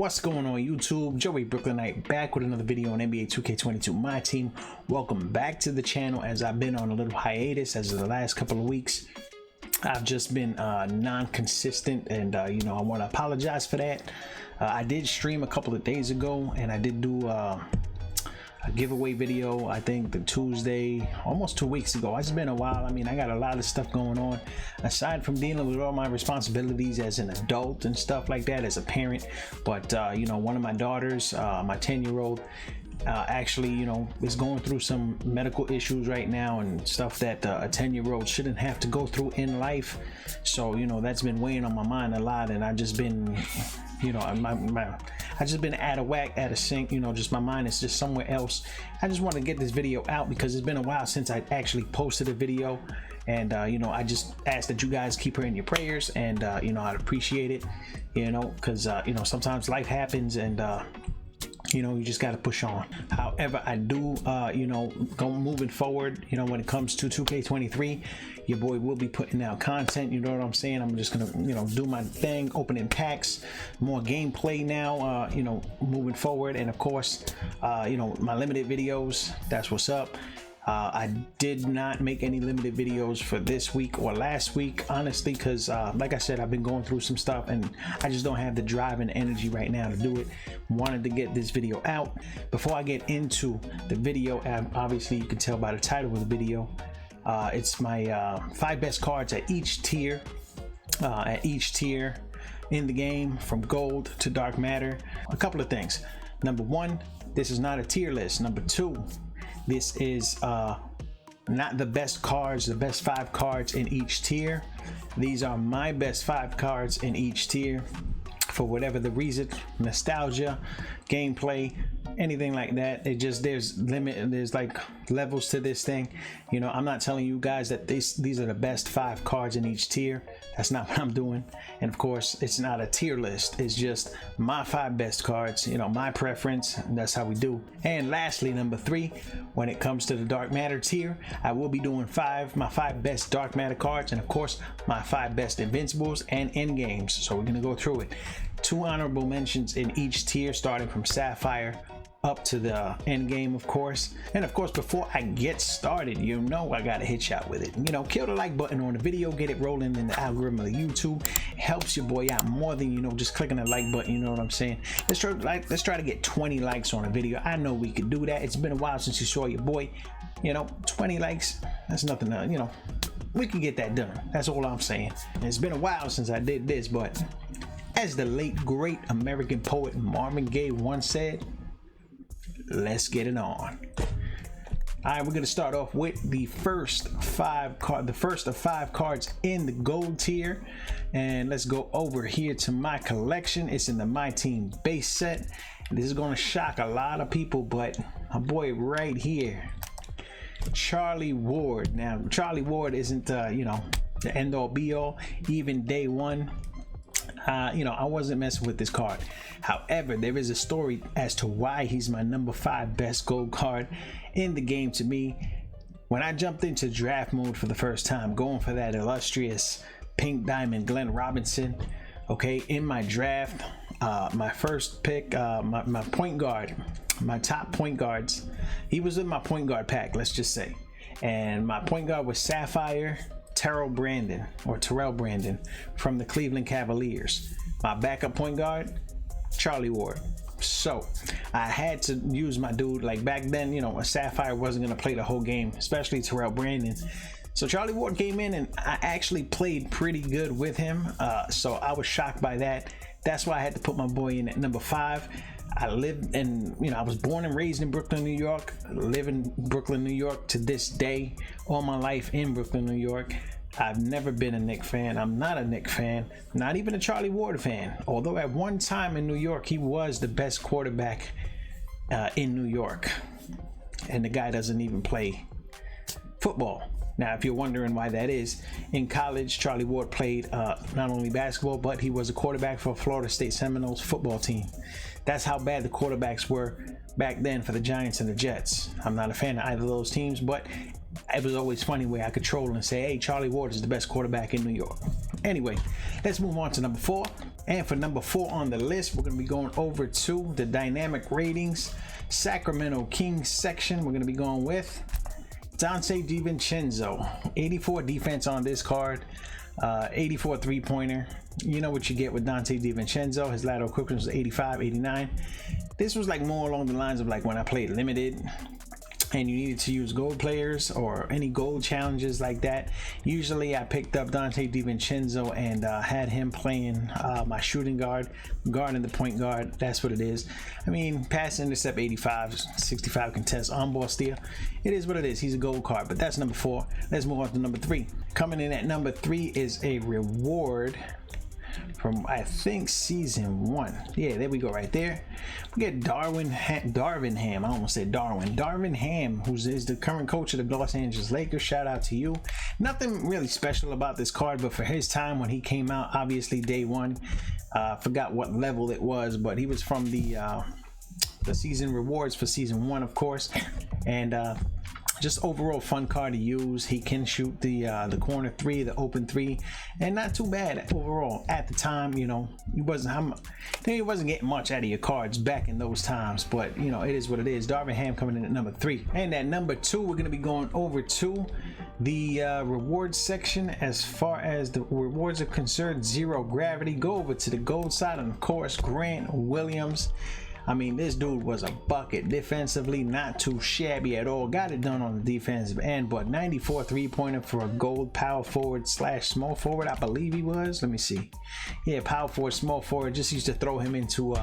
What's going on YouTube? Joey Brooklynite back with another video on Nba2k22 Myteam. Welcome back to the channel. As I've been on a little hiatus as of the last couple of weeks, I've just been non-consistent, and I want to apologize for that. I did stream a couple of days ago, and I did do a giveaway video, I think the Tuesday, almost 2 weeks ago. It's been a while. I mean, I got a lot of stuff going on aside from dealing with all my responsibilities as an adult and stuff like that, as a parent. But one of my daughters, my 10-year-old, actually is going through some medical issues right now and stuff that a 10-year-old shouldn't have to go through in life. So that's been weighing on my mind a lot, and I've just been I just been out of whack, out of sync. Just my mind is just somewhere else. I just want to get this video out because it's been a while since I actually posted a video, and I just ask that you guys keep her in your prayers, and I'd appreciate it, because sometimes life happens, and you just got to push on. However, I do go moving forward, when it comes to 2K23, your boy will be putting out content. You know what I'm saying? I'm just gonna do my thing, opening packs, more gameplay now, moving forward. And of course, my limited videos, that's what's up. I did not make any limited videos for this week or last week, honestly, because like I said, I've been going through some stuff and I just don't have the drive and energy right now to do it. Wanted to get this video out. Before I get into the video, obviously you can tell by the title of the video, it's my 5 best cards at each tier in the game, from gold to dark matter. A couple of things. Number one, this is not a tier list. Number two, this is not the best cards, the best 5 cards in each tier. These are my best 5 cards in each tier for whatever the reason, nostalgia, gameplay, anything like that. There's like levels to this thing. I'm not telling you guys that these are the best 5 cards in each tier. That's not what I'm doing. And of course, it's not a tier list. It's just my 5 best cards, my preference. That's how we do. And lastly, number 3, when it comes to the dark matter tier, I will be doing my 5 best dark matter cards, and of course my 5 best invincibles and end games. So we're gonna go through it. 2 honorable mentions in each tier, starting from Sapphire up to the end game, of course. And of course, before I get started, I gotta hit y'all with it. Kill the like button on the video, get it rolling in the algorithm of YouTube. Helps your boy out more than just clicking the like button. You know what I'm saying? Let's try to get 20 likes on a video. I know we could do that. It's been a while since you saw your boy. 20 likes, that's nothing. We can get that done. That's all I'm saying. And it's been a while since I did this, but as the late great American poet Marvin Gaye once said, let's get it on. All right, we're gonna start off with the first of 5 cards in the gold tier, and let's go over here to my collection. It's in the Myteam base set. This is gonna shock a lot of people, but my boy right here, Charlie Ward. Now, Charlie Ward isn't the end all be all. Even day one, I wasn't messing with this card. However, there is a story as to why he's my number 5 best gold card in the game to me. When I jumped into draft mode for the first time, going for that illustrious pink diamond Glenn Robinson, okay, in my draft, my first pick, my point guard, my top point guards, he was in my point guard pack, let's just say, and my point guard was Sapphire, Terrell Brandon from the Cleveland Cavaliers. My backup point guard, Charlie Ward. So I had to use my dude. Like back then, a Sapphire wasn't going to play the whole game, especially Terrell Brandon. So Charlie Ward came in, and I actually played pretty good with him. So I was shocked by that. That's why I had to put my boy in at number 5. I lived in, I was born and raised in Brooklyn, New York. Live in Brooklyn, New York to this day. All my life in Brooklyn, New York. I've never been a Knick fan. I'm not a Knick fan. Not even a Charlie Ward fan. Although at one time in New York, he was the best quarterback in New York. And the guy doesn't even play football. Now, if you're wondering why that is, in college, Charlie Ward played not only basketball, but he was a quarterback for Florida State Seminoles football team. That's how bad the quarterbacks were back then for the Giants and the Jets. I'm not a fan of either of those teams, but it was always funny where I could troll and say, hey, Charlie Ward is the best quarterback in New York. Anyway, let's move on to number 4. And for number 4 on the list, we're going to be going over to the dynamic ratings Sacramento Kings section. We're going to be going with Dante Vincenzo. 84 defense on this card, 84 three-pointer. You know what you get with Dante Vincenzo. His lateral quickness was 85, 89. This was like more along the lines of like when I played limited and you needed to use gold players or any gold challenges like that. Usually I picked up Dante Vincenzo and had him playing my shooting guard and the point guard. That's what it is. I mean, pass intercept 85, 65 contest, on ball steal. It is what it is. He's a gold card, but that's number 4. Let's move on to number 3. Coming in at number 3 is a reward from I think season 1. Yeah, there we go right there. We get Darvingham. I almost said Darwin Darvingham, who is the current coach of the Los Angeles Lakers. Shout out to you. Nothing really special about this card, but for his time when he came out, obviously day 1, forgot what level it was, but he was from the season rewards for season 1, of course, and just overall fun card to use. He can shoot the corner 3, the open 3, and not too bad overall at the time. You know, he wasn't getting much out of your cards back in those times, but you know, it is what it is. Darvingham coming in at number 3, and at number 2 we're going to be going over to the rewards section. As far as the rewards are concerned, zero gravity. Go over to the gold side, and of course Grant Williams. I mean, this dude was a bucket defensively, not too shabby at all. Got it done on the defensive end, but 94 three-pointer for a gold power forward / small forward, I believe he was. Let me see. Yeah, power forward, small forward. Just used to throw him into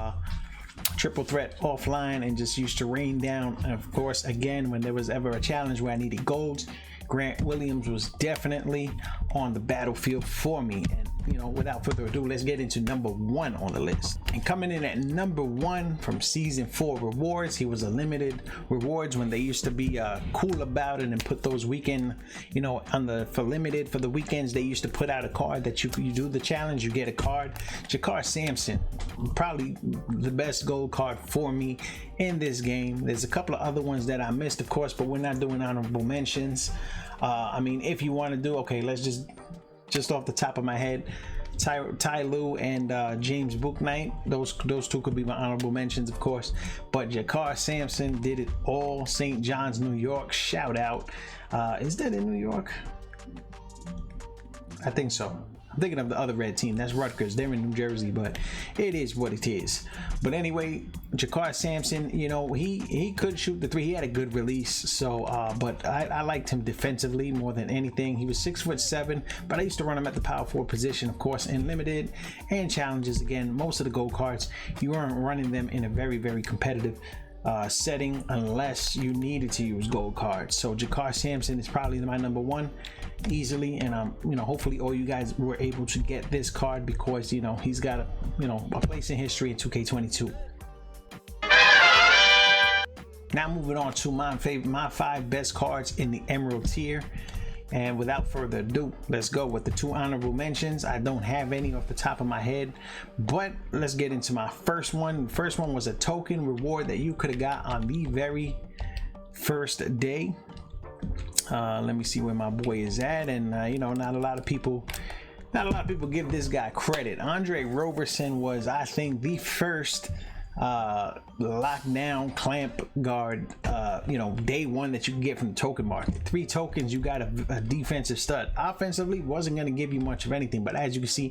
triple threat offline and just used to rain down. And of course, again, when there was ever a challenge where I needed golds, Grant Williams was definitely on the battlefield for me. And you know, without further ado, let's get into number 1 on the list. And coming in at number 1 from season 4 rewards, he was a limited rewards when they used to be cool about it and put those weekend, you know, for limited for the weekends, they used to put out a card that you do the challenge, you get a card. Jakar Samson, probably the best gold card for me in this game. There's a couple of other ones that I missed, of course, but we're not doing honorable mentions. I mean, if you want to do, okay, let's just off the top of my head, Ty Lue and James Brooklynite, those two could be my honorable mentions, of course. But Jakar Samson did it all. St. John's, New York, shout out. Is that in New York? I think so. I'm thinking of the other red team. That's Rutgers. They're in New Jersey, but it is what it is. But anyway, Jakar Samson, you know, he could shoot the 3. He had a good release. So, but I liked him defensively more than anything. He was 6'7", but I used to run him at the power forward position, of course, in limited and challenges. Again, most of the gold cards, you weren't running them in a very, very competitive setting unless you needed to use gold cards. So Jakar Samson is probably my number 1 easily, and you know, hopefully all you guys were able to get this card because you know he's got a place in history in 2K22. Now moving on to my 5 best cards in the Emerald tier. And without further ado, let's go with the 2 honorable mentions. I don't have any off the top of my head, but let's get into my first one. The first one was a token reward that you could have got on the very first day. Let me see where my boy is at, and you know, not a lot of people give this guy credit. Andre Roberson was, I think, the first lockdown clamp guard, you know, day 1 that you can get from the token market. 3 tokens, you got a defensive stud. Offensively, wasn't going to give you much of anything, but as you can see,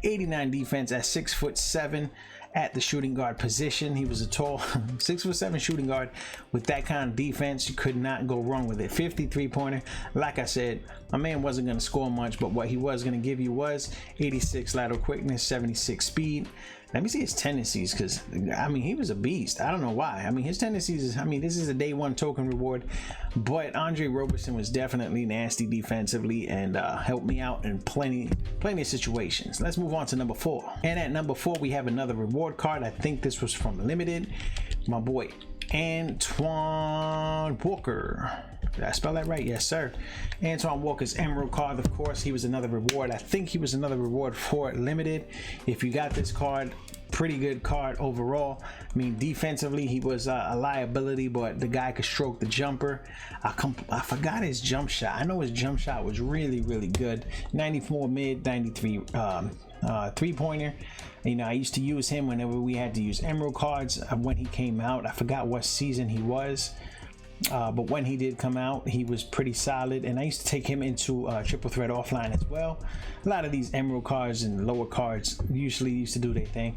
89 defense at 6'7" at the shooting guard position. He was a tall 6'7" shooting guard with that kind of defense. You could not go wrong with it. 53 pointer. Like I said, my man wasn't going to score much, but what he was going to give you was 86 lateral quickness, 76 speed. Let me see his tendencies, because I mean, he was a beast. I don't know why. I mean, his tendencies is, I mean, this is a day 1 token reward, but Andre Roberson was definitely nasty defensively and helped me out in plenty of situations. Let's move on to number 4. And at number 4, we have another reward card. I think this was from limited. My boy Antoine Walker. Did I spell that right? Yes, sir. Antoine Walker's Emerald card, of course. He was another reward. I think he was another reward for limited. If you got this card, pretty good card overall. I mean, defensively, he was a liability, but the guy could stroke the jumper. I forgot his jump shot. I know his jump shot was really, really good. 94 mid, 93 three-pointer. You know, I used to use him whenever we had to use emerald cards when he came out. I forgot what season he was. But when he did come out, he was pretty solid, and I used to take him into triple threat offline as well. A lot of these emerald cards and lower cards usually used to do their thing,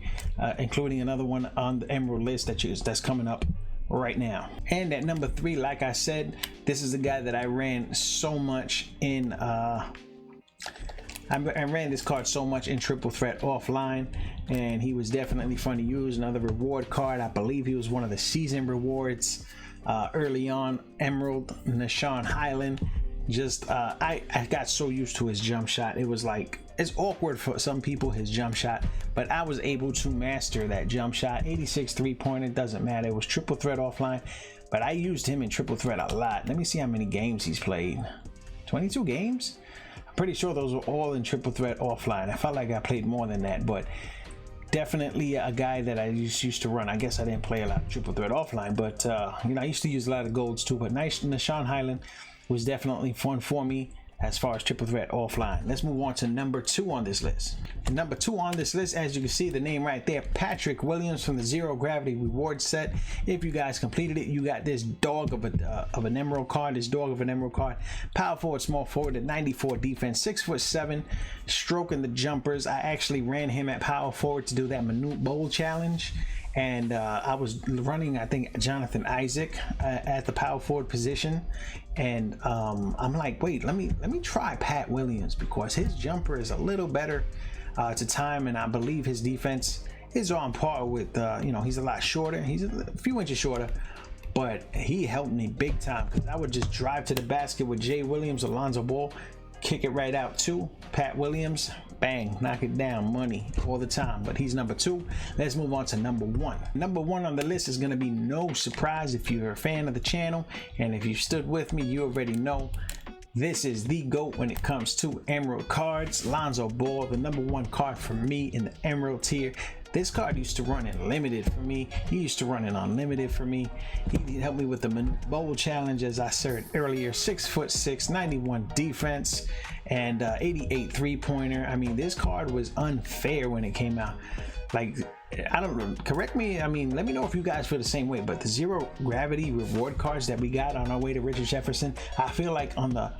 including another one on the emerald list that's coming up right now. And at number 3, like I said, this is the guy that I ran so much in I ran this card so much in triple threat offline, and he was definitely fun to use. Another reward card. I believe he was one of the season rewards early on. Emerald Nashawn Highland. Just I got so used to his jump shot. It was like, it's awkward for some people, his jump shot, but I was able to master that jump shot. 86 three-pointer, doesn't matter. It was triple threat offline, but I used him in triple threat a lot. Let me see how many games he's played. 22 games. I'm pretty sure those were all in triple threat offline. I felt like I played more than that, but definitely a guy that I used to run. I guess I didn't play a lot of triple threat offline, but you know, I used to use a lot of golds too. But nice, Nashawn Highland was definitely fun for me as far as triple threat offline. Let's move on to number 2 on this list. And number 2 on this list, as you can see the name right there, Patrick Williams from the Zero Gravity Reward set. If you guys completed it, you got this dog of an emerald card. This dog of an emerald card. Power forward, small forward at 94 defense, 6'7", stroking the jumpers. I actually ran him at power forward to do that Minute Bowl challenge. And I was running, I think, Jonathan Isaac at the power forward position, and I'm like, wait, let me try Pat Williams, because his jumper is a little better to time, and I believe his defense is on par with you know, he's a lot shorter, he's a few inches shorter, but he helped me big time, because I would just drive to the basket with Jay Williams, Alonzo Ball, kick it right out to Pat Williams, bang, knock it down, money all the time. But he's number 2. Let's move on to number 1. Number 1 on the list is going to be no surprise if you're a fan of the channel, and if you stood with me, you already know this is the GOAT when it comes to emerald cards. Lonzo Ball, the number 1 card for me in the emerald tier. This card used to run in limited for me. He used to run in unlimited for me. He helped me with the bowl challenge, as I said earlier. 6'6", 91 defense, and 88 three-pointer. I mean, this card was unfair when it came out. Like, I don't know, correct me, I mean, let me know if you guys feel the same way, but the Zero Gravity reward cards that we got on our way to Richard Jefferson, I feel like on the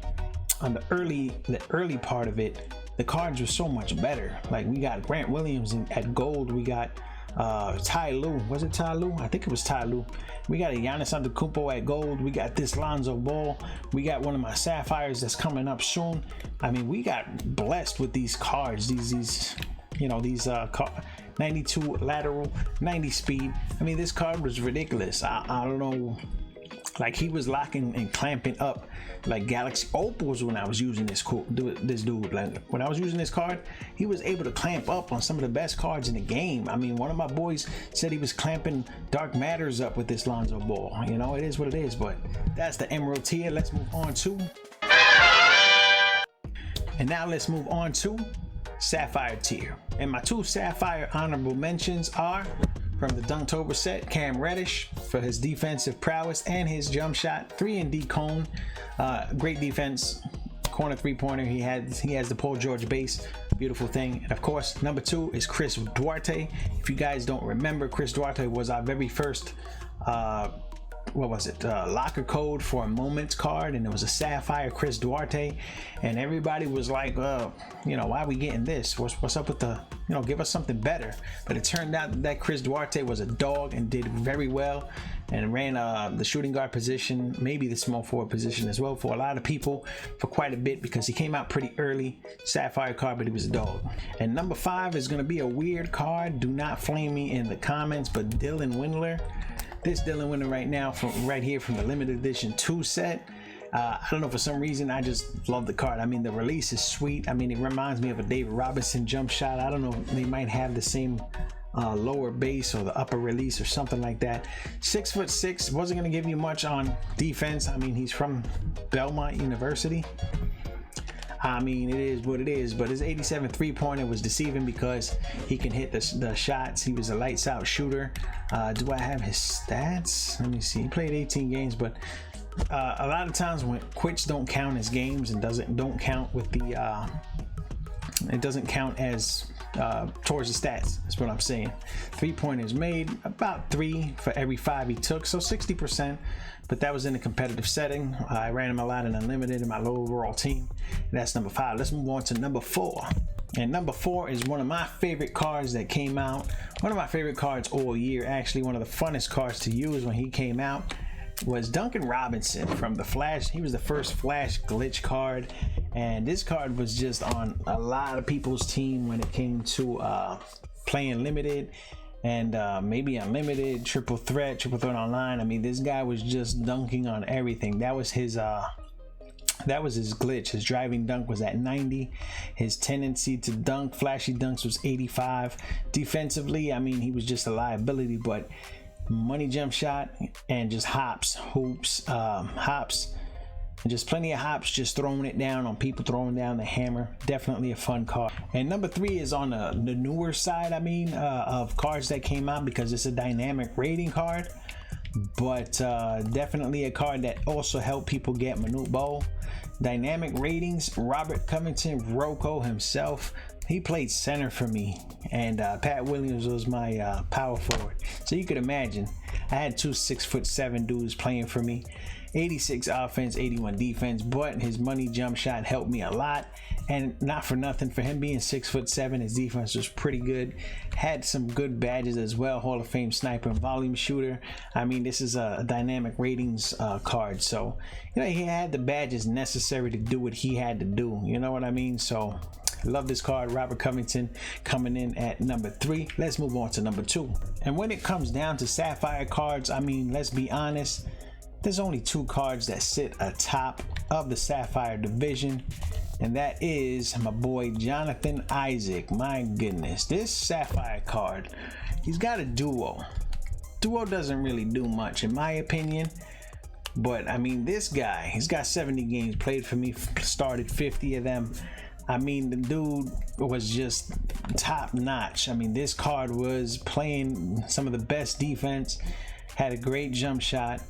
early part of it, the cards were so much better. Like, we got Grant Williams at gold, we got Ty Lue, was it Ty Lue? I think it was Ty Lue. We got a Giannis Antetokounmpo at gold, we got this Lonzo Ball, we got one of my Sapphires that's coming up soon. I mean, we got blessed with these cards, these you know, these 92 lateral, 90 speed. I mean, this card was ridiculous. I don't know, like, he was locking and clamping up like Galaxy Opals when I was using this dude. Like, when I was using this card, he was able to clamp up on some of the best cards in the game. I mean, one of my boys said he was clamping Dark Matters up with this Lonzo Ball. You know, it is what it is, but that's the emerald tier. Let's move on to, and now let's move on to Sapphire tier. And my 2 Sapphire honorable mentions are, from the Dunktober set, Cam Reddish for his defensive prowess and his jump shot. 3-and-D cone, great defense, corner three-pointer. He has the Paul George base, beautiful thing. And of course, number 2 is Chris Duarte. If you guys don't remember, Chris Duarte was our very first what was it, locker code for a Moments card, and it was a Sapphire Chris Duarte, and everybody was like, you know, why are we getting this? What's up with the, you know, give us something better. But it turned out that Chris Duarte was a dog and did very well, and ran the shooting guard position, maybe the small forward position as well, for a lot of people for quite a bit, because he came out pretty early. Sapphire card, but he was a dog. And number 5 is going to be a weird card. Do not flame me in the comments, but Dylan Windler. This Dylan Windler right now, from right here from the limited edition 2 set. I don't know, for some reason I just love the card. I mean, the release is sweet. I mean, it reminds me of a David Robinson jump shot. I don't know, they might have the same lower base or the upper release or something like that. 6'6", wasn't going to give you much on defense. I mean, he's from Belmont University. I mean, it is what it is, but his 87 three-pointer was deceiving because he can hit the shots. He was a lights out shooter. Do I have his stats? Let me see. He played 18 games, but a lot of times when quits don't count as games and don't count with the it doesn't count as towards the stats. That's what I'm saying. 3-pointers made, about 3 for every 5 he took, so 60%. But that was in a competitive setting. I ran him a lot in unlimited in my low overall team. And that's number 5. Let's move on to number 4. And number 4 is one of my favorite cards that came out. One of my favorite cards all year. Actually, one of the funnest cards to use when he came out was Duncan Robinson from the Flash. He was the first Flash glitch card, and this card was just on a lot of people's team when it came to playing limited and maybe unlimited, triple threat online. I mean, this guy was just dunking on everything. That was his glitch. His driving dunk was at 90. His tendency to dunk, flashy dunks, was 85. Defensively, I mean, he was just a liability, but money jump shot and just hops, and just plenty of hops, just throwing it down on people, throwing down the hammer. Definitely a fun card. And number 3 is on the newer side, I mean, of cards that came out, because it's a dynamic rating card, but definitely a card that also helped people get Manute Bol. Dynamic ratings, Robert Covington, Rocco himself. He played center for me, and Pat Williams was my power forward. So you could imagine, I had 2 6'7" dudes playing for me. 86 offense, 81 defense, but his money jump shot helped me a lot. And not for nothing, for him being 6'7", his defense was pretty good. Had some good badges as well. Hall of Fame sniper and volume shooter. I mean, this is a dynamic ratings card, so you know, he had the badges necessary to do what he had to do. You know what I mean? So love this card. Robert Covington coming in at number 3. Let's move on to number 2. And when it comes down to Sapphire cards, I mean, let's be honest, there's only 2 cards that sit atop of the Sapphire division, and that is my boy Jonathan Isaac. My goodness, this Sapphire card, he's got a duo. Duo doesn't really do much in my opinion, but I mean, this guy, he's got 70 games played for me, started 50 of them. I mean, the dude was just top notch. I mean, this card was playing some of the best defense, had a great jump shot.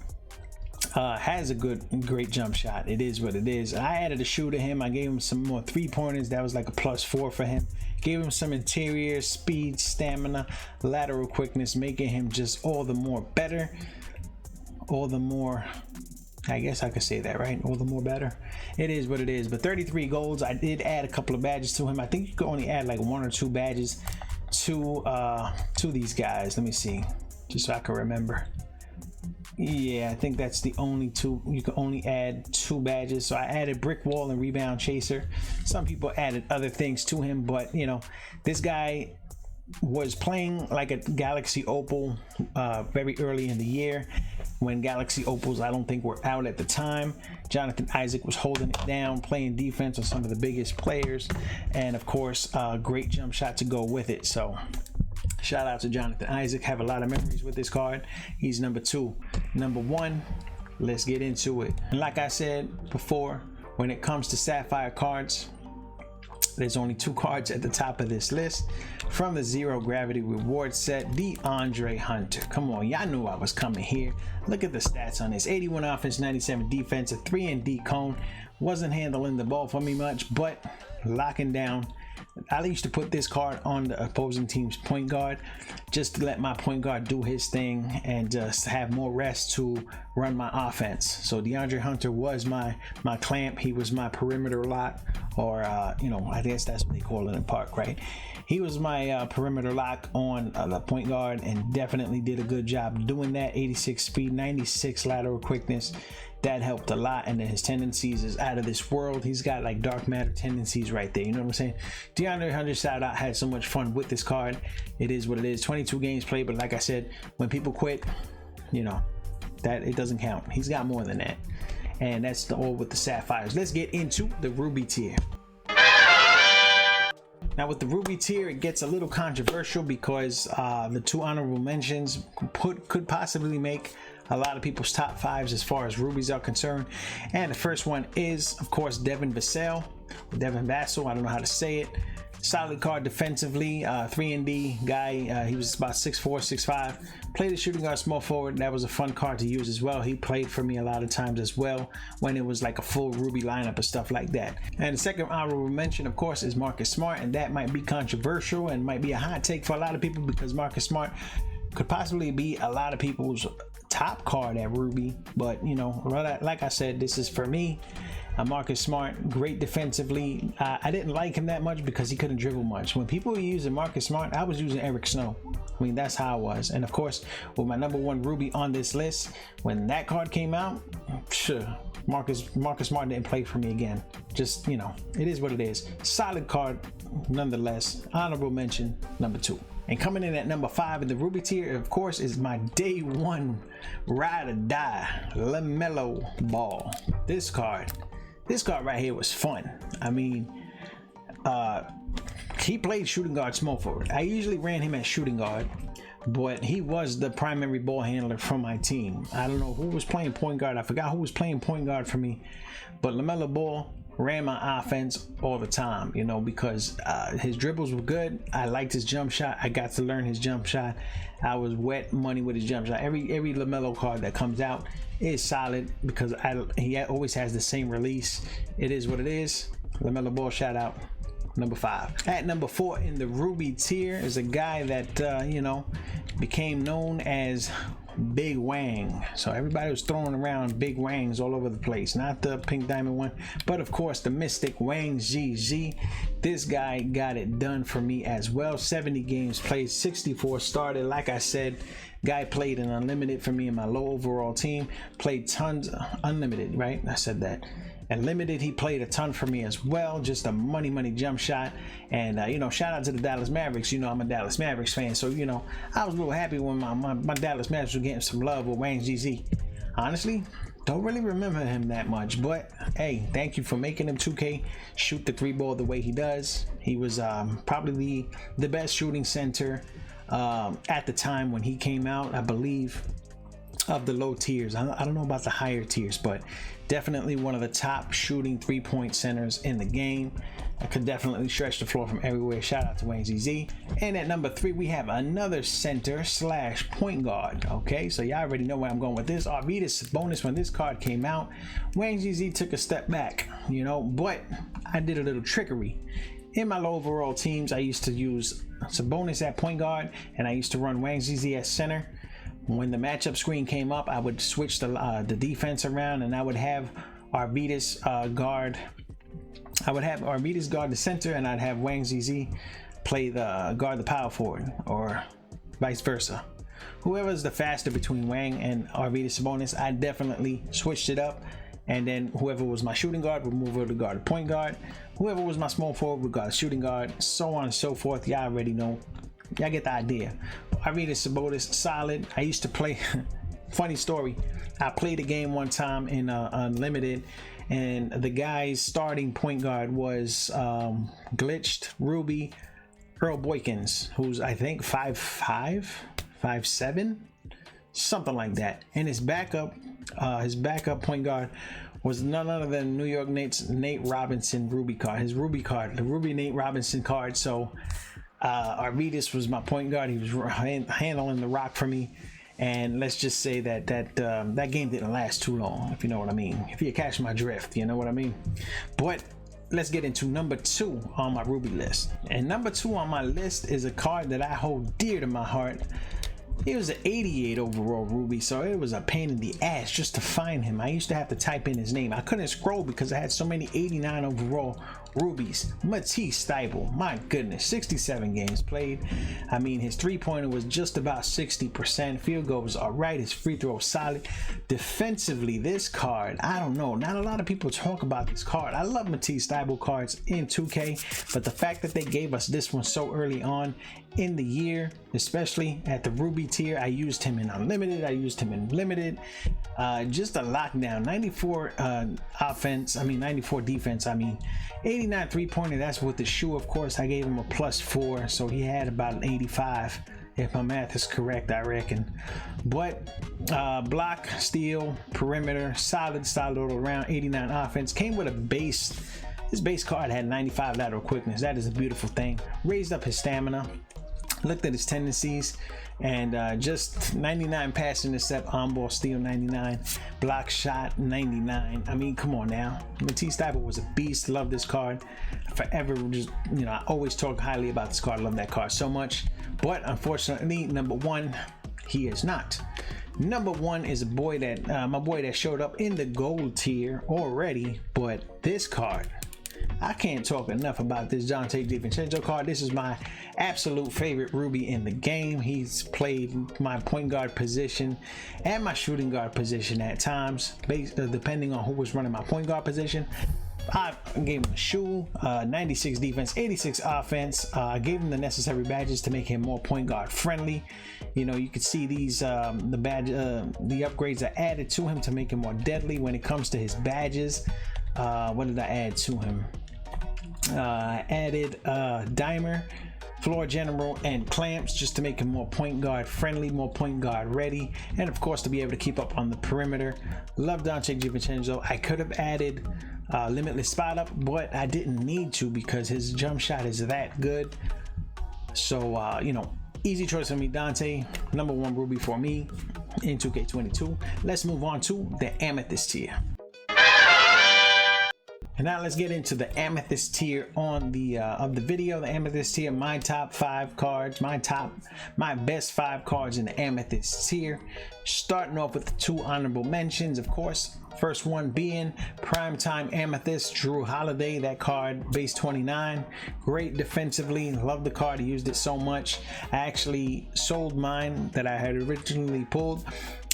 Has a great jump shot. It is what it is. I added a shoe to him. I gave him some more 3-pointers. That was like a +4 for him. Gave him some interior speed, stamina, lateral quickness, making him just all the more better. All the more, I guess I could say that, right? All the more better. It is what it is. But 33 golds. I did add a couple of badges to him. I think you could only add like 1 or 2 badges to these guys. Let me see, just so I can remember. Yeah, I think that's the only 2. You can only add 2 badges. So I added brick wall and rebound chaser. Some people added other things to him, but you know, this guy was playing like a Galaxy Opal very early in the year, when Galaxy Opals I don't think were out at the time. Jonathan Isaac was holding it down, playing defense on some of the biggest players, and of course great jump shot to go with it. So shout out to Jonathan Isaac. Have a lot of memories with this card. He's number 2. Number 1, let's get into it. And like I said before, when it comes to Sapphire cards, there's only 2 cards at the top of this list. From the Zero Gravity Reward set, Deandre Hunter. Come on, y'all knew I was coming here. Look at the stats on this. 81 offense, 97 defense, a 3-and-D cone. Wasn't handling the ball for me much, but locking down. I used to put this card on the opposing team's point guard, just to let my point guard do his thing and just have more rest to run my offense. So DeAndre Hunter was my clamp. He was my perimeter lock, or you know, I guess that's what they call it in Park, right? He was my perimeter lock on the point guard, and definitely did a good job doing that. 86 speed, 96 lateral quickness. That helped a lot, and then his tendencies is out of this world. He's got like dark matter tendencies right there. You know what I'm saying? DeAndre Hunter, shout out, had so much fun with this card. It is what it is. 22 games played, but like I said, when people quit, you know, that it doesn't count. He's got more than that, and that's all with the Sapphires. Let's get into the Ruby tier. Now with the Ruby tier, it gets a little controversial because the 2 honorable mentions could possibly make a lot of people's top fives as far as rubies are concerned. And the first one is, of course, Devin Vassell, Devin Vassell, I don't know how to say it. Solid card defensively, 3-and-D guy. He was about 6'4", 6'5". Played a shooting guard, small forward. That was a fun card to use as well. He played for me a lot of times as well when it was like a full Ruby lineup and stuff like that. And the second honorable mention, of course, is Marcus Smart, and that might be controversial and might be a hot take for a lot of people because Marcus Smart could possibly be a lot of people's top card at Ruby. But you know, like I said, this is for me. Marcus Smart, great defensively. I didn't like him that much because he couldn't dribble much. When people were using Marcus Smart, I was using Eric Snow. I mean, that's how I was. And of course, with my number one Ruby on this list, when that card came out, sure, Marcus Smart didn't play for me again. Just, you know, it is what it is. Solid card, nonetheless. Honorable mention, number 2. And coming in at number 5 in the Ruby tier, of course, is my day one ride or die LaMelo Ball. This card right here was fun. I mean, he played shooting guard, small forward. I usually ran him at shooting guard, but he was the primary ball handler from my team. I don't know who was playing point guard. I forgot who was playing point guard for me, but LaMelo Ball ran my offense all the time, you know, because his dribbles were good. I liked his jump shot. I got to learn his jump shot. I was wet money with his jump shot. Every LaMelo card that comes out is solid because he always has the same release. It is what it is. LaMelo Ball, shout out. Number 5. At number 4 in the Ruby tier is a guy that you know, became known as Big Wang. So everybody was throwing around Big Wangs all over the place. Not the pink diamond one, but of course the mystic Wang GG. This guy got it done for me as well. 70 games played, 64 started. Like I said, guy played an unlimited for me in my low overall team. Played tons, unlimited, right? I said that. And limited, he played a ton for me as well. Just a money jump shot. And you know, shout out to the Dallas Mavericks. You know, I'm a Dallas Mavericks fan, so you know, I was real happy when my Dallas Mavericks were getting some love with Wang GZ. Honestly, don't really remember him that much, but hey, thank you for making him 2K shoot the 3-ball the way he does. He was probably the best shooting center at the time when he came out, I believe, of the low tiers. I don't know about the higher tiers, but definitely one of the top shooting 3-point centers in the game. I could definitely stretch the floor from everywhere. Shout out to Wayne ZZ. And at number 3, we have another center / point guard. Okay, so y'all already know where I'm going with this. Arvydas bonus when this card came out. Wayne ZZ took a step back, you know, but I did a little trickery. In my low overall teams, I used to use Sabonis at point guard, and I used to run Wang ZZ at center. When the matchup screen came up, I would switch the defense around, and I would have Arvydas guard. I would have Arvydas guard the center, and I'd have Wang ZZ play the guard the power forward, or vice versa. Whoever's the faster between Wang and Arvydas Sabonis, I definitely switched it up. And then whoever was my shooting guard would move over to guard the point guard. Whoever was my small forward would guard the shooting guard, so on and so forth. Y'all already know. Y'all get the idea. Arvydas Sabonis, solid. I used to play. Funny story. I played a game one time in Unlimited, and the guy's starting point guard was glitched Ruby Earl Boykins, who's I think 5'5", 5'7", something like that. And his backup point guard was none other than New York Knicks Nate Robinson Ruby card. His Ruby card, the Ruby Nate Robinson card. So Arvydas was my point guard. He was handling the rock for me, and let's just say that that game didn't last too long, if you know what I mean. If you catch my drift, you know what I mean. But let's get into number 2 on my Ruby list. And number 2 on my list is a card that I hold dear to my heart. It was an 88 overall Ruby, so it was a pain in the ass just to find him. I used to have to type in his name. I couldn't scroll because I had so many 89 overall Rubies. Matisse Thybulle, my goodness, 67 games played. I mean, his 3-pointer was just about 60%. Field goal was all right. His free throw was solid. Defensively, this card, I don't know. Not a lot of people talk about this card. I love Matisse Thybulle cards in 2K, but the fact that they gave us this one so early on in the year, especially at the Ruby tier, I used him in Unlimited. I used him in Limited. Just a lockdown. 94 offense. I mean, 94 defense. I mean, 89 3-pointer. That's with the shoe, of course. I gave him a +4, so he had about an 85 if my math is correct, I reckon. But block, steal, perimeter, solid all around. 89 offense. Came with a base. His base card had 95 lateral quickness. That is a beautiful thing. Raised up his stamina. Looked at his tendencies, and just 99 pass intercept, on ball steal 99, block shot 99. I mean, come on now. Matisse Thybulle was a beast. Love this card. Forever, just, you know, I always talk highly about this card. Love that card so much. But unfortunately, number one, he is not. Number one is a boy that my boy that showed up in the gold tier already. But this card, I can't talk enough about this Dante Vincenzo card. This is my absolute favorite Ruby in the game. He's played my point guard position and my shooting guard position at times, depending on who was running my point guard position. I gave him a shoe, 96 defense, 86 offense. I gave him the necessary badges to make him more point guard friendly. You know, you can see these the upgrades are added to him to make him more deadly when it comes to his badges. What did I add to him? Added dimer, floor general, and clamps, just to make him more point guard friendly, more point guard ready, and of course to be able to keep up on the perimeter. Love Dante Vincenzo. I could have added limitless spot up, but I didn't need to because his jump shot is that good. So you know, easy choice for me, Dante. Number one Ruby for me in 2K22. Let's move on to the Amethyst tier. And now let's get into the Amethyst tier on the of the video. The Amethyst tier, my top 5 cards, my best 5 cards in the Amethyst tier. Starting off with the 2 honorable mentions, of course. First one being Primetime Amethyst, Drew Holiday. That card, base 29. Great defensively. Love the card. I used it so much. I actually sold mine that I had originally pulled,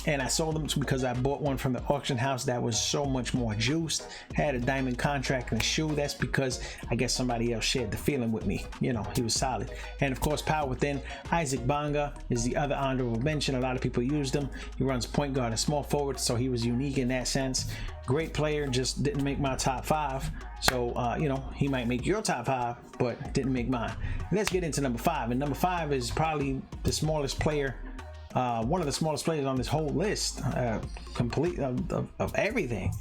and I sold them because I bought one from the auction house that was so much more juiced. Had a diamond contract and a shoe. That's because I guess somebody else shared the feeling with me. You know, he was solid. And of course, Power Within, Isaac Bonga is the other honorable mention. A lot of people used him. He runs point guard and small forward, so he was unique in that sense. Great player, just didn't make my top 5. So you know, he might make your top 5, but didn't make mine. Let's get into number 5. And number 5 is probably the smallest player, one of the smallest players on this whole list, complete of everything.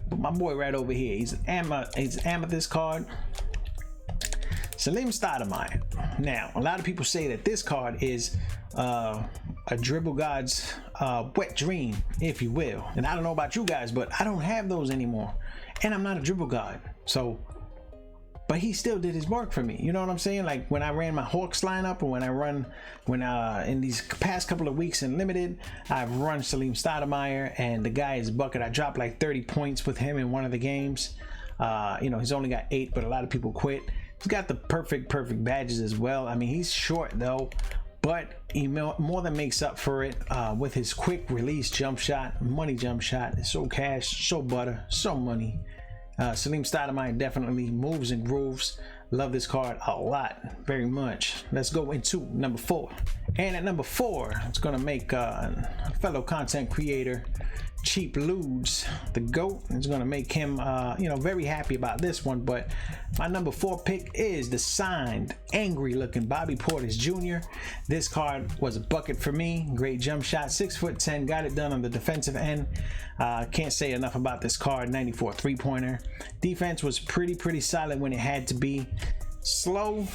But my boy right over here, he's an Amethyst card, Salim Stoudemire. Now, a lot of people say that this card is a dribble god's wet dream, if you will. And I don't know about you guys, but I don't have those anymore, and I'm not a dribble god. So, but he still did his work for me. You know what I'm saying? Like when I ran my Hawks lineup, or when in these past couple of weeks in limited, I've run Salim Stoudemire, and the guy is bucket. I dropped like 30 points with him in one of the games. You know, he's only got 8, but a lot of people quit. He's got the perfect badges as well. I mean, he's short though, but he more than makes up for it with his quick release jump shot, money jump shot. It's so cash, so butter, so money. Salim Stoudemire definitely moves and grooves. Love this card a lot, very much. Let's go into number 4. And at number 4, it's gonna make a fellow content creator, Cheap Ludes, the GOAT. It's gonna make him you know, very happy about this one. But my number 4 pick is the signed, angry looking Bobby Portis Jr. This card was a bucket for me. Great jump shot, 6'10", got it done on the defensive end. Can't say enough about this card. 94 3-pointer. Defense was pretty solid when it had to be. Slow,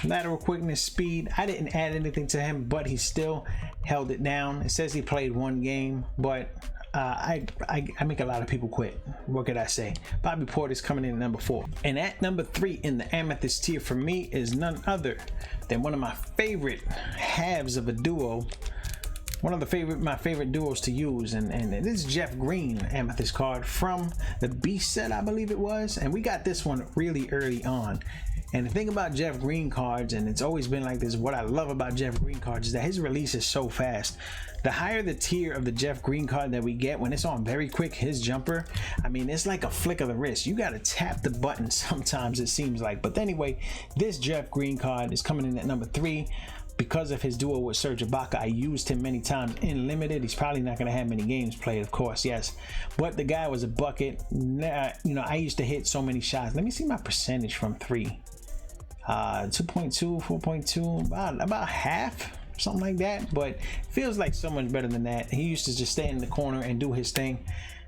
lateral quickness, speed. I didn't add anything to him, but he still held it down. It says he played 1 game, but I make a lot of people quit. What could I say? Bobby Portis coming in at number 4. And at number 3 in the Amethyst tier for me is none other than one of my favorite halves of a duo. One of my favorite duos to use, and this is Jeff Green Amethyst card from the Beast set, I believe it was. And we got this one really early on. And the thing about Jeff Green cards, and it's always been like this, what I love about Jeff Green cards is that his release is so fast. The higher the tier of the Jeff Green card that we get, when it's on very quick, his jumper, I mean, it's like a flick of the wrist. You gotta tap the button sometimes, it seems like. But anyway, this Jeff Green card is coming in at number 3. Because of his duo with Serge Ibaka, I used him many times in limited. He's probably not going to have many games played, of course, yes. But the guy was a bucket. You know, I used to hit so many shots. Let me see my percentage from 3. 2.2, 4.2, about half. something like that, but feels like so much better than that. He used to just stay in the corner and do his thing.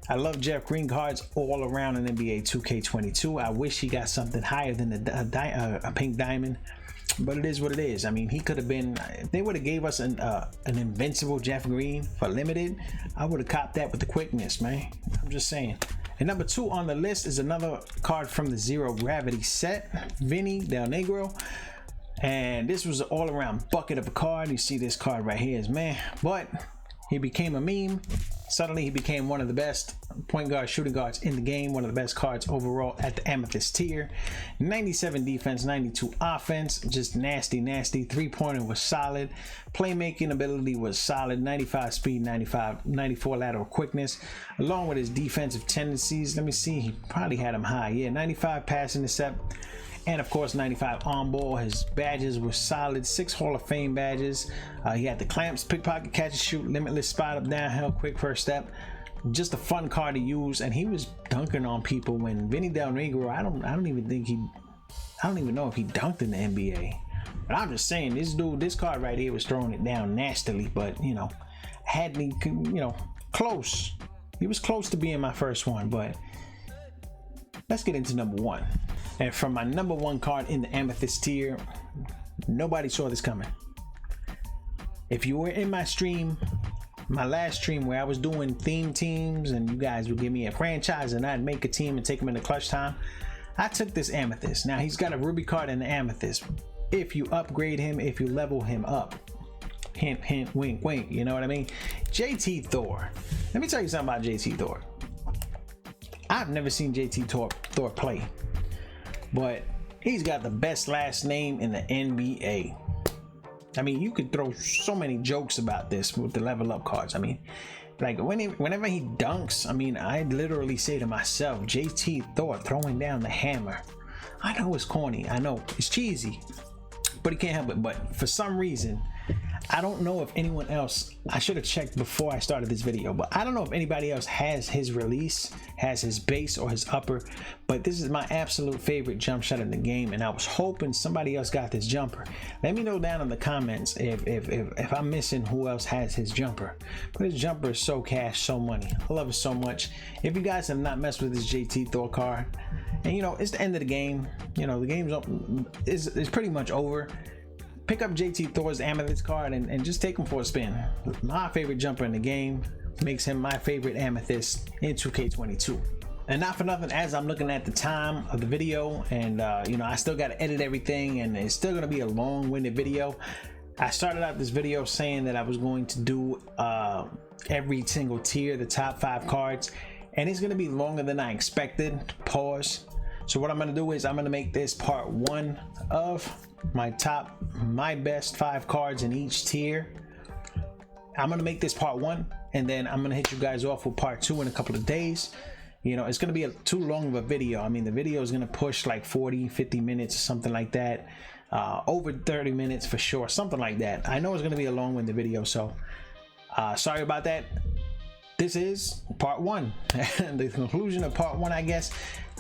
I love Jeff Green cards all around in NBA 2K22. I wish he got something higher than a pink diamond, but it is what it is. I mean, he could have been, if they would have gave us an invincible Jeff Green for limited, I would have copped that with the quickness, man. I'm just saying. And number 2 on the list is another card from the Zero Gravity set, Vinnie Del Negro. And this was an all-around bucket of a card. You see this card right here is man, but he became a meme. Suddenly he became one of the best point guard shooting guards in the game, one of the best cards overall at the Amethyst tier. 97 defense, 92 offense, just nasty. 3-pointer was solid, playmaking ability was solid, 95 speed, 94 lateral quickness, along with his defensive tendencies. Let me see, he probably had him high. Yeah, 95 pass intercept, and of course 95 on ball. His badges were solid, 6 Hall of Fame badges. He had the clamps, pickpocket, catch and shoot, limitless spot up, downhill, quick first step. Just a fun card to use, and he was dunking on people when Vinnie Del Negro, I don't even know if he dunked in the NBA. But I'm just saying, this card right here was throwing it down nastily, but you know, had me, you know, close. He was close to being my first one, but let's get into number 1. And from my number 1 card in the Amethyst tier, nobody saw this coming. If you were in my stream, my last stream where I was doing theme teams and you guys would give me a franchise and I'd make a team and take them into clutch time, I took this Amethyst. Now he's got a Ruby card in the Amethyst. If you upgrade him, if you level him up, hint, hint, wink, wink, you know what I mean? JT Thor. Let me tell you something about JT Thor. I've never seen JT Thor play, but he's got the best last name in the NBA. I mean, you could throw so many jokes about this with the level up cards. I mean, like whenever he dunks, I mean, I literally say to myself, JT Thor throwing down the hammer. I know it's corny, I know it's cheesy, but he can't help it. But for some reason, I don't know if anyone else, I should have checked before I started this video, but I don't know if anybody else has his release, has his base or his upper, but this is my absolute favorite jump shot in the game, and I was hoping somebody else got this jumper. Let me know down in the comments if I'm missing who else has his jumper. But his jumper is so cash, so money. I love it so much. If you guys have not messed with this JT Thor card, and you know, it's the end of the game, you know, the game's is pretty much over. Pick up JT Thor's Amethyst card and just take him for a spin. My favorite jumper in the game, makes him my favorite Amethyst in 2K22. And not for nothing, as I'm looking at the time of the video, and you know, I still got to edit everything, and it's still gonna be a long-winded video. I started out this video saying that I was going to do every single tier, the top 5 cards, and it's gonna be longer than I expected. Pause. So what I'm gonna do is I'm gonna make this part 1 of my best 5 cards in each tier. I'm gonna make this part 1, and then I'm gonna hit you guys off with part 2 in a couple of days. You know, it's gonna be too long of a video. I mean, the video is gonna push like 40-50 minutes or something like that, over 30 minutes for sure, something like that. I know it's gonna be a long-winded video, so sorry about that. This is part 1, the conclusion of part 1, I guess.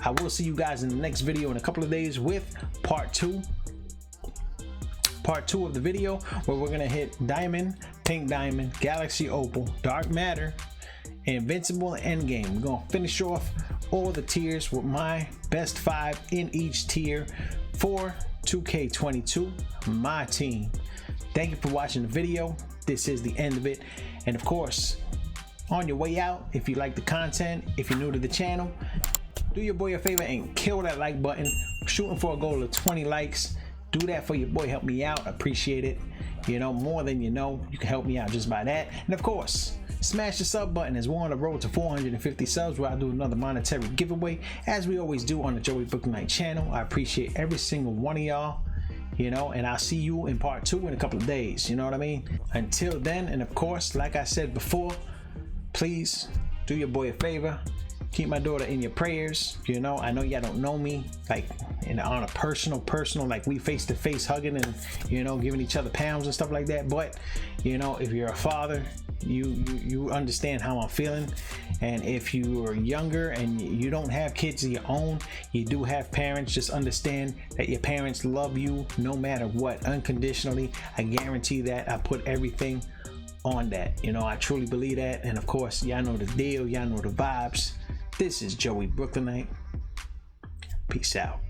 I will see you guys in the next video in a couple of days with part 2 of the video, where we're gonna hit Diamond, Pink Diamond, Galaxy Opal, Dark Matter, Invincible, and Endgame. We're gonna finish off all the tiers with my best 5 in each tier for 2K22 Myteam. Thank you for watching the video. This is the end of it, and of course, on your way out, if you like the content, if you're new to the channel, do your boy a favor and kill that like button. We're shooting for a goal of 20 likes. Do that for your boy, help me out, appreciate it. You know, more than you know, you can help me out just by that. And of course, smash the sub button as we're on the road to 450 subs, where I do another monetary giveaway, as we always do on the Joey Brooklynite channel. I appreciate every single one of y'all, you know, and I'll see you in part 2 in a couple of days, you know what I mean? Until then, and of course, like I said before, please do your boy a favor, keep my daughter in your prayers. You know, I know y'all don't know me like on a personal, like we face to face hugging and, you know, giving each other pounds and stuff like that. But, you know, if you're a father, you understand how I'm feeling. And if you are younger and you don't have kids of your own, you do have parents, just understand that your parents love you no matter what, unconditionally. I guarantee that. I put everything on that. You know, I truly believe that. And of course, y'all know the deal, y'all know the vibes. This is Joey Brooklynite. Peace out.